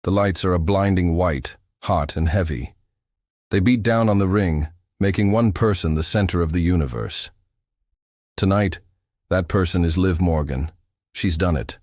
The lights are a blinding white, hot and heavy. They beat down on the ring, making one person the center of the universe. Tonight, that person is Liv Morgan. She's done it.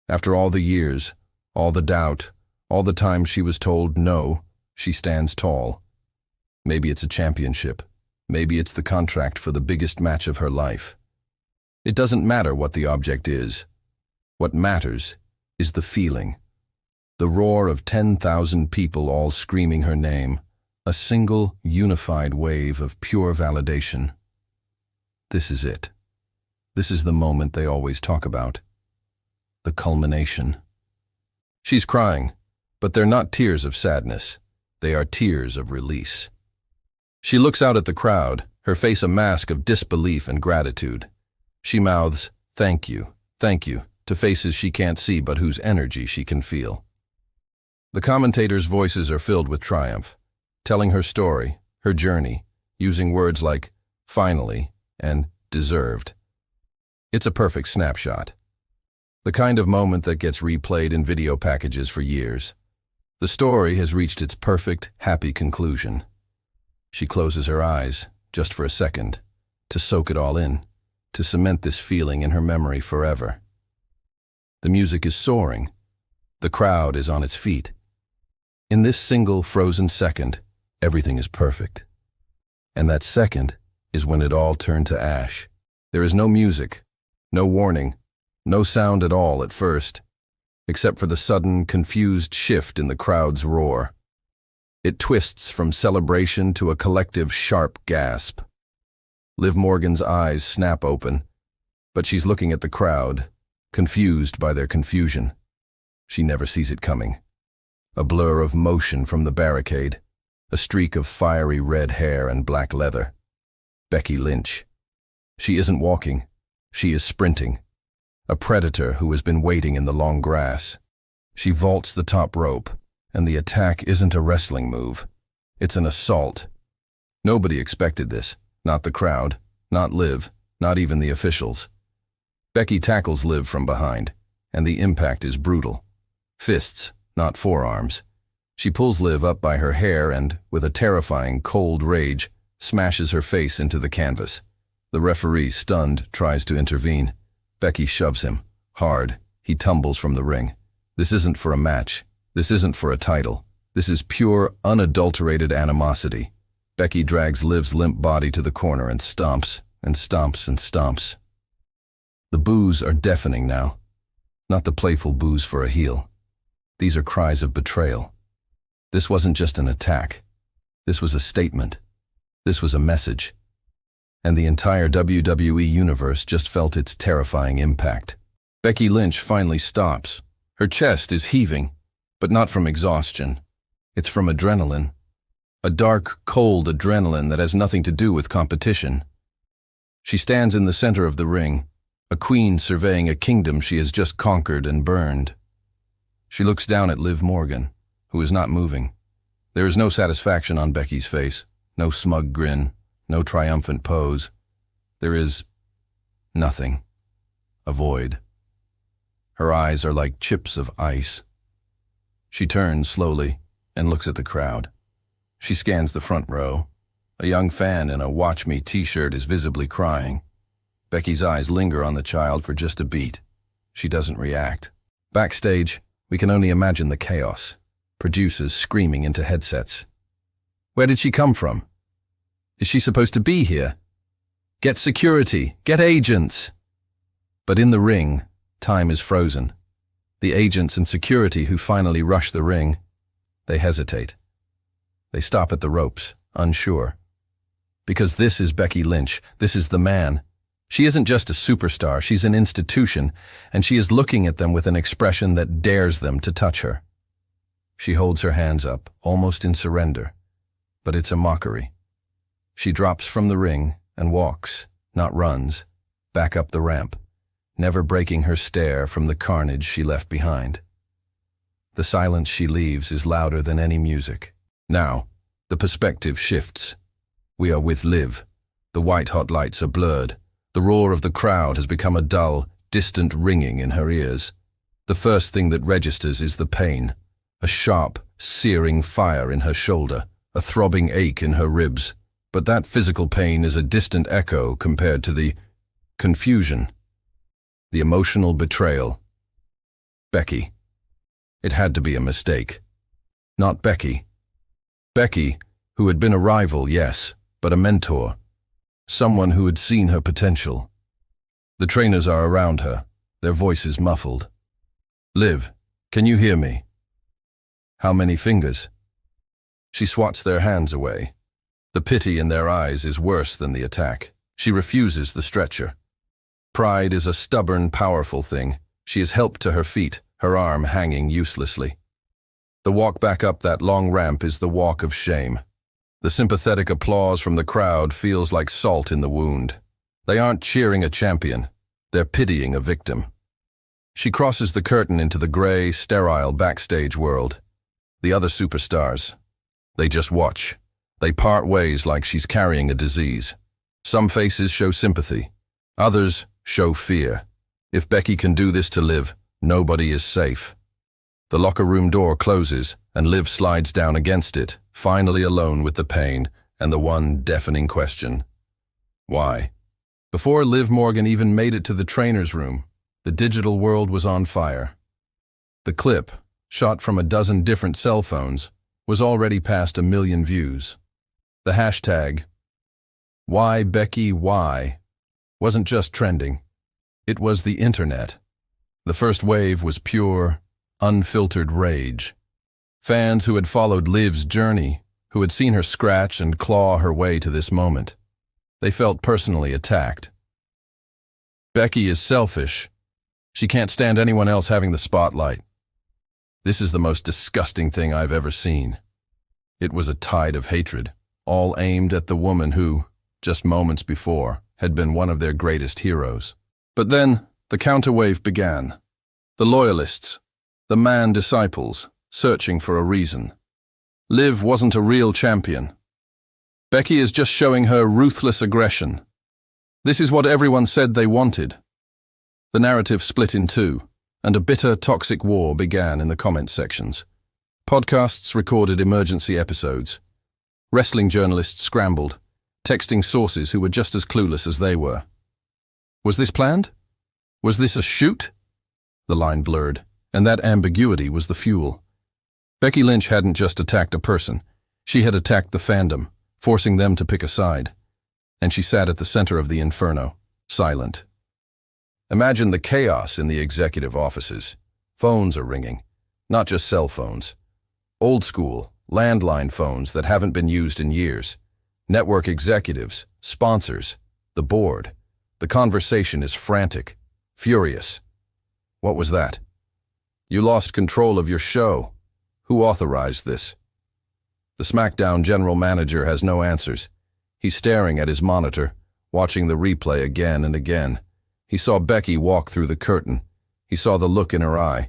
After all the years, all the doubt, all the times she was told no, she stands tall. Maybe it's a championship. Maybe it's the contract for the biggest match of her life. It doesn't matter what the object is. What matters is the feeling. The roar of 10,000 people all screaming her name. A single, unified wave of pure validation. This is it. This is the moment they always talk about. The culmination. She's crying, but they're not tears of sadness. They are tears of release. She looks out at the crowd, her face a mask of disbelief and gratitude. She mouths, thank you, to faces she can't see but whose energy she can feel. The commentators' voices are filled with triumph, telling her story, her journey, using words like finally and deserved. It's a perfect snapshot. The kind of moment that gets replayed in video packages for years. The story has reached its perfect, happy conclusion. She closes her eyes, just for a second, to soak it all in, to cement this feeling in her memory forever. The music is soaring. The crowd is on its feet. In this single frozen second, everything is perfect. And that second is when it all turned to ash. There is no music, no warning, no sound at all at first, except for the sudden, confused shift in the crowd's roar. It twists from celebration to a collective sharp gasp. Liv Morgan's eyes snap open, but she's looking at the crowd, confused by their confusion. She never sees it coming. A blur of motion from the barricade, a streak of fiery red hair and black leather. Becky Lynch. She isn't walking, she is sprinting. A predator who has been waiting in the long grass. She vaults the top rope, and the attack isn't a wrestling move. It's an assault. Nobody expected this, not the crowd, not Liv, not even the officials. Becky tackles Liv from behind, and the impact is brutal. Fists, not forearms. She pulls Liv up by her hair and, with a terrifying, cold rage, smashes her face into the canvas. The referee, stunned, tries to intervene. Becky shoves him, hard. He tumbles from the ring. This isn't for a match. This isn't for a title. This is pure, unadulterated animosity. Becky drags Liv's limp body to the corner and stomps, and stomps, and stomps. The boos are deafening now. Not the playful boos for a heel. These are cries of betrayal. This wasn't just an attack. This was a statement. This was a message. And the entire WWE Universe just felt its terrifying impact. Becky Lynch finally stops. Her chest is heaving, but not from exhaustion. It's from adrenaline. A dark, cold adrenaline that has nothing to do with competition. She stands in the center of the ring, a queen surveying a kingdom she has just conquered and burned. She looks down at Liv Morgan, who is not moving. There is no satisfaction on Becky's face, no smug grin, no triumphant pose. There is nothing. A void. Her eyes are like chips of ice. She turns slowly and looks at the crowd. She scans the front row. A young fan in a Watch Me t-shirt is visibly crying. Becky's eyes linger on the child for just a beat. She doesn't react. Backstage, we can only imagine the chaos. Producers screaming into headsets. Where did she come from? Is she supposed to be here? Get security, get agents. But in the ring, time is frozen. The agents and security who finally rush the ring, they hesitate. They stop at the ropes, unsure. Because this is Becky Lynch, this is the man. She isn't just a superstar, she's an institution, and she is looking at them with an expression that dares them to touch her. She holds her hands up, almost in surrender, but it's a mockery. She drops from the ring and walks, not runs, back up the ramp, never breaking her stare from the carnage she left behind. The silence she leaves is louder than any music. Now, the perspective shifts. We are with Liv. The white-hot lights are blurred. The roar of the crowd has become a dull, distant ringing in her ears. The first thing that registers is the pain. a sharp, searing fire in her shoulder, a throbbing ache in her ribs. But that physical pain is a distant echo compared to the confusion, the emotional betrayal. Becky. It had to be a mistake. Not Becky. Becky, who had been a rival, yes, but a mentor. Someone who had seen her potential. The trainers are around her, their voices muffled. Liv, can you hear me? How many fingers? She swats their hands away. The pity in their eyes is worse than the attack. She refuses the stretcher. Pride is a stubborn, powerful thing. She is helped to her feet, her arm hanging uselessly. The walk back up that long ramp is the walk of shame. The sympathetic applause from the crowd feels like salt in the wound. They aren't cheering a champion. They're pitying a victim. She crosses the curtain into the gray, sterile backstage world. The other superstars. They just watch. They part ways like she's carrying a disease. Some faces show sympathy. Others show fear. If Becky can do this to Liv, nobody is safe. The locker room door closes, and Liv slides down against it, finally alone with the pain and the one deafening question. Why? Before Liv Morgan even made it to the trainer's room, the digital world was on fire. The clip, shot from a dozen different cell phones, was already past 1 million views. The hashtag, "Why Becky Why?" wasn't just trending. It was the internet. The first wave was pure, unfiltered rage. Fans who had followed Liv's journey, who had seen her scratch and claw her way to this moment. They felt personally attacked. Becky is selfish. She can't stand anyone else having the spotlight. This is the most disgusting thing I've ever seen. It was a tide of hatred, all aimed at the woman who, just moments before, had been one of their greatest heroes. But then, the counterwave began. The loyalists, the man disciples, searching for a reason. Liv wasn't a real champion. Becky is just showing her ruthless aggression. This is what everyone said they wanted. The narrative split in two, and a bitter, toxic war began in the comment sections. Podcasts recorded emergency episodes. Wrestling journalists scrambled, texting sources who were just as clueless as they were. Was this planned? Was this a shoot? The line blurred, and that ambiguity was the fuel. Becky Lynch hadn't just attacked a person. She had attacked the fandom, forcing them to pick a side. And she sat at the center of the inferno, silent. Imagine the chaos in the executive offices. Phones are ringing, not just cell phones. Old school, landline phones that haven't been used in years. Network executives, sponsors, the board. The conversation is frantic, furious. What was that? You lost control of your show. Who authorized this? The SmackDown general manager has no answers. He's staring at his monitor, watching the replay again and again. He saw Becky walk through the curtain. He saw the look in her eye.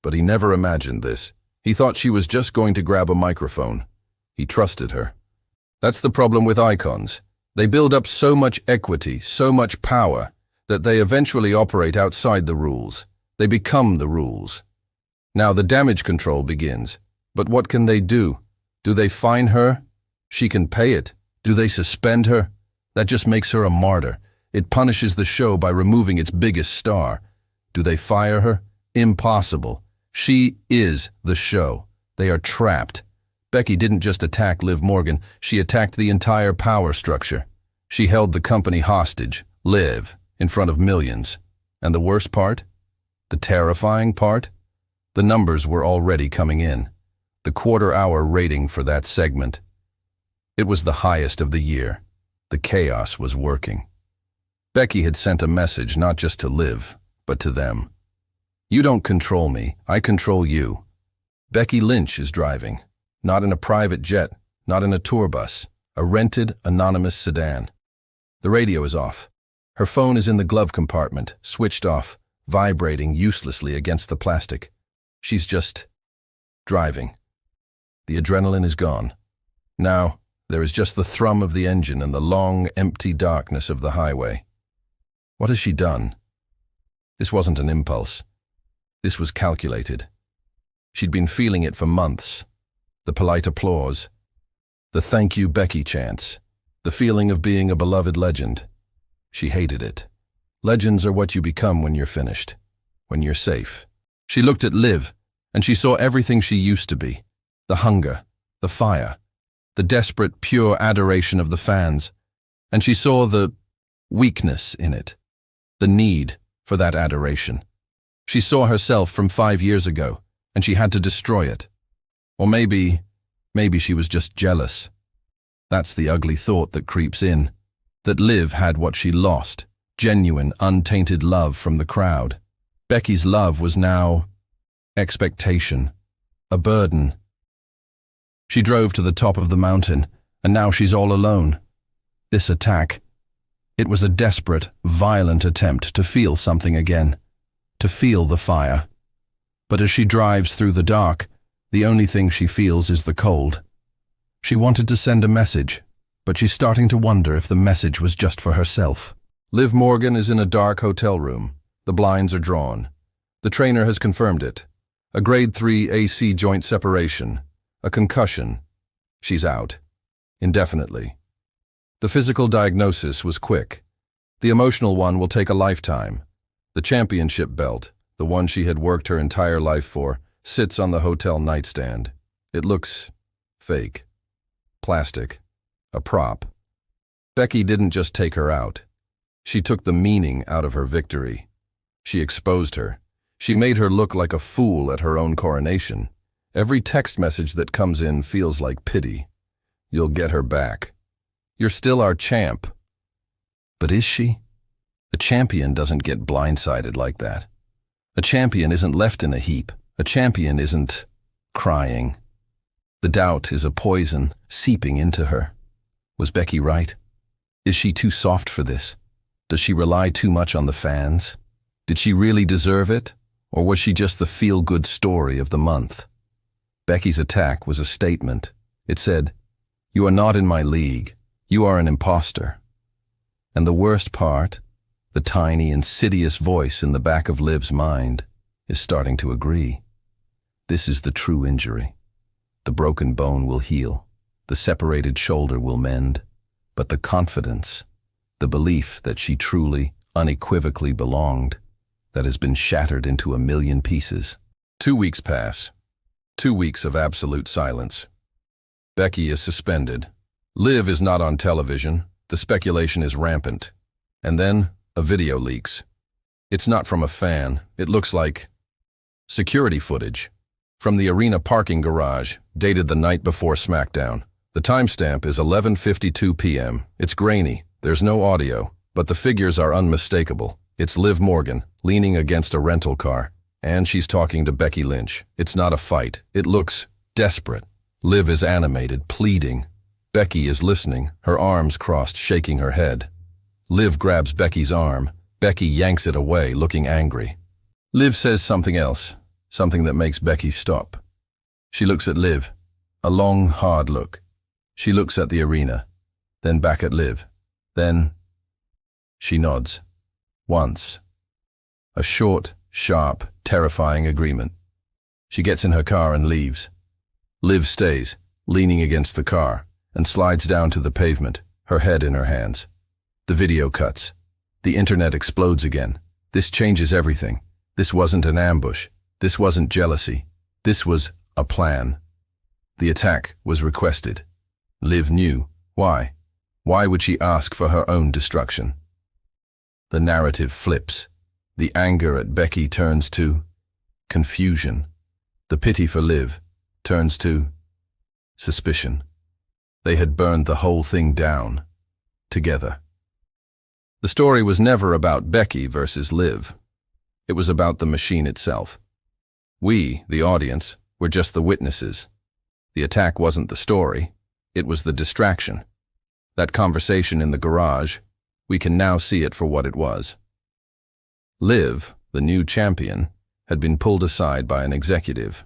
But he never imagined this. He thought she was just going to grab a microphone. He trusted her. That's the problem with icons. They build up so much equity, so much power, that they eventually operate outside the rules. They become the rules. Now the damage control begins. But what can they do? Do they fine her? She can pay it. Do they suspend her? That just makes her a martyr. It punishes the show by removing its biggest star. Do they fire her? Impossible. She is the show. They are trapped. Becky didn't just attack Liv Morgan, she attacked the entire power structure. She held the company hostage, Liv, in front of millions. And the worst part? The terrifying part? The numbers were already coming in. The quarter-hour rating for that segment. It was the highest of the year. The chaos was working. Becky had sent a message not just to Liv, but to them. You don't control me, I control you. Becky Lynch is driving, not in a private jet, not in a tour bus, a rented, anonymous sedan. The radio is off. Her phone is in the glove compartment, switched off, vibrating uselessly against the plastic. She's just driving. The adrenaline is gone. Now, there is just the thrum of the engine and the long, empty darkness of the highway. What has she done? This wasn't an impulse. This was calculated. She'd been feeling it for months. The polite applause, the thank you Becky chants, the feeling of being a beloved legend. She hated it. Legends are what you become when you're finished, when you're safe. She looked at Liv, and she saw everything she used to be. The hunger, the fire, the desperate, pure adoration of the fans. And she saw the weakness in it, the need for that adoration. She saw herself from 5 years ago, and she had to destroy it. Or maybe she was just jealous. That's the ugly thought that creeps in, that Liv had what she lost, genuine, untainted love from the crowd. Becky's love was now expectation, a burden. She drove to the top of the mountain, and now she's all alone. This attack, it was a desperate, violent attempt to feel something again, to feel the fire. But as she drives through the dark, the only thing she feels is the cold. She wanted to send a message, but she's starting to wonder if the message was just for herself. Liv Morgan is in a dark hotel room. The blinds are drawn. The trainer has confirmed it. A grade 3 AC joint separation. A concussion. She's out. Indefinitely. The physical diagnosis was quick. The emotional one will take a lifetime. The championship belt, the one she had worked her entire life for, sits on the hotel nightstand. It looks fake. Plastic. A prop. Becky didn't just take her out. She took the meaning out of her victory. She exposed her. She made her look like a fool at her own coronation. Every text message that comes in feels like pity. You'll get her back. You're still our champ. But is she? A champion doesn't get blindsided like that. A champion isn't left in a heap. A champion isn't crying. The doubt is a poison seeping into her. Was Becky right? Is she too soft for this? Does she rely too much on the fans? Did she really deserve it? Or was she just the feel-good story of the month? Becky's attack was a statement. It said, "You are not in my league. You are an imposter." And the worst part, the tiny, insidious voice in the back of Liv's mind, is starting to agree. This is the true injury. The broken bone will heal. The separated shoulder will mend. But the confidence, the belief that she truly, unequivocally belonged, that has been shattered into a million pieces. 2 weeks pass. 2 weeks of absolute silence. Becky is suspended. Liv is not on television. The speculation is rampant. And then a video leaks. It's not from a fan. It looks like security footage from the arena parking garage, dated the night before SmackDown. The timestamp is 11:52 p.m. It's grainy. There's no audio, but the figures are unmistakable. It's Liv Morgan, leaning against a rental car, and she's talking to Becky Lynch. It's not a fight. It looks desperate. Liv is animated, pleading. Becky is listening, her arms crossed, shaking her head. Liv grabs Becky's arm. Becky yanks it away, looking angry. Liv says something else, something that makes Becky stop. She looks at Liv, a long, hard look. She looks at the arena, then back at Liv. Then she nods. Once. A short, sharp, terrifying agreement. She gets in her car and leaves. Liv stays, leaning against the car, and slides down to the pavement, her head in her hands. The video cuts. The internet explodes again. This changes everything. This wasn't an ambush. This wasn't jealousy. This was a plan. The attack was requested. Liv knew. Why? Why would she ask for her own destruction? The narrative flips. The anger at Becky turns to confusion. The pity for Liv turns to suspicion. They had burned the whole thing down, together. The story was never about Becky versus Liv. It was about the machine itself. We, the audience, were just the witnesses. The attack wasn't the story. It was the distraction. That conversation in the garage, we can now see it for what it was. Liv, the new champion, had been pulled aside by an executive,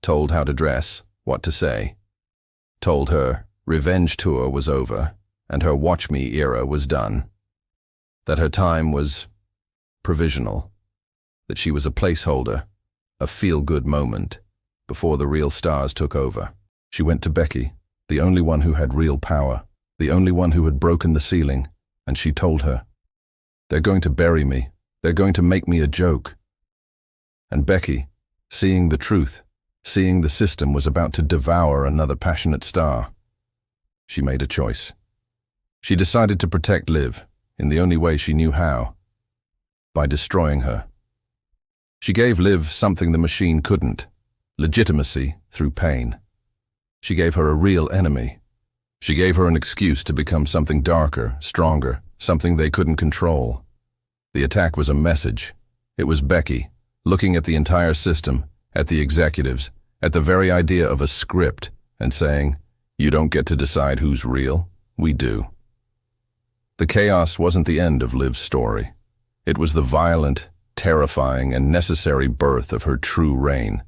told how to dress, what to say, told her revenge tour was over and her watch me era was done, that her time was provisional, that she was a placeholder, a feel-good moment, before the real stars took over. She went to Becky, the only one who had real power, the only one who had broken the ceiling, and she told her, "They're going to bury me. They're going to make me a joke." And Becky, seeing the truth, seeing the system was about to devour another passionate star, she made a choice. She decided to protect Liv in the only way she knew how, by destroying her. She gave Liv something the machine couldn't, legitimacy through pain. She gave her a real enemy. She gave her an excuse to become something darker, stronger, something they couldn't control. The attack was a message. It was Becky, looking at the entire system, at the executives, at the very idea of a script, and saying, "You don't get to decide who's real. We do." The chaos wasn't the end of Liv's story. It was the violent, terrifying, and necessary birth of her true reign.